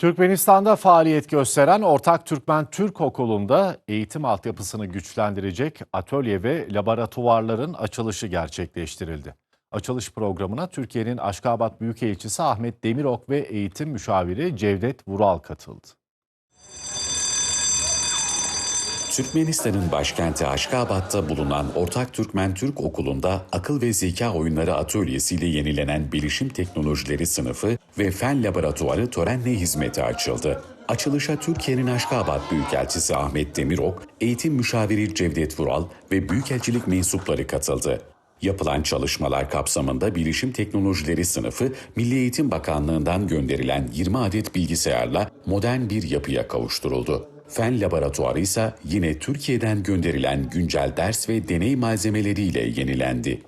Türkmenistan'da faaliyet gösteren Ortak Türkmen-Türk Okulu'nda eğitim altyapısını güçlendirecek atölye ve laboratuvarların açılışı gerçekleştirildi. Açılış programına Türkiye'nin Aşkabat Büyükelçisi Ahmet Demirok ve eğitim müşaviri Cevdet Vural katıldı. Türkmenistan'ın başkenti Aşkabat'ta bulunan Ortak Türkmen-Türk Okulu'nda akıl ve zeka oyunları atölyesiyle yenilenen bilişim teknolojileri sınıfı ve fen laboratuvarı törenle hizmete açıldı. Açılışa Türkiye'nin Aşkabat Büyükelçisi Ahmet Demirok, eğitim müşaviri Cevdet Vural ve büyükelçilik mensupları katıldı. Yapılan çalışmalar kapsamında Bilişim Teknolojileri sınıfı, Milli Eğitim Bakanlığı'ndan gönderilen 20 adet bilgisayarla modern bir yapıya kavuşturuldu. Fen laboratuvarı ise yine Türkiye'den gönderilen güncel ders ve deney malzemeleriyle yenilendi.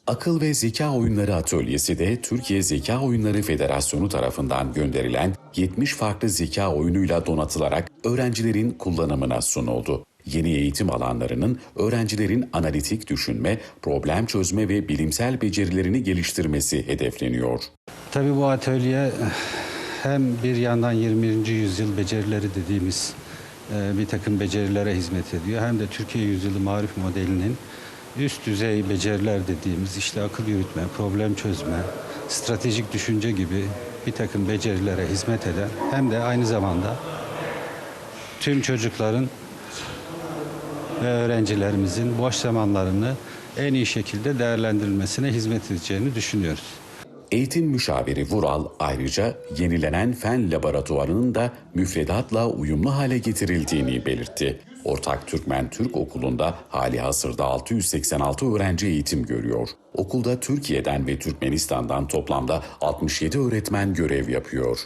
Akıl ve Zeka Oyunları Atölyesi de Türkiye Zeka Oyunları Federasyonu tarafından gönderilen 70 farklı zeka oyunuyla donatılarak öğrencilerin kullanımına sunuldu. Yeni eğitim alanlarının öğrencilerin analitik düşünme, problem çözme ve bilimsel becerilerini geliştirmesi hedefleniyor. Tabii bu atölye hem bir yandan 21. yüzyıl becerileri dediğimiz bir takım becerilere hizmet ediyor. Hem de Türkiye Yüzyılı Marif Modeli'nin üst düzey beceriler dediğimiz işte akıl yürütme, problem çözme, stratejik düşünce gibi bir takım becerilere hizmet eden hem de aynı zamanda tüm çocukların ve öğrencilerimizin boş zamanlarını en iyi şekilde değerlendirilmesine hizmet edeceğini düşünüyoruz. Eğitim müşaviri Vural ayrıca yenilenen fen laboratuvarının da müfredatla uyumlu hale getirildiğini belirtti. Ortak Türkmen-Türk Okulu'nda hali hazırda 686 öğrenci eğitim görüyor. Okulda Türkiye'den ve Türkmenistan'dan toplamda 67 öğretmen görev yapıyor.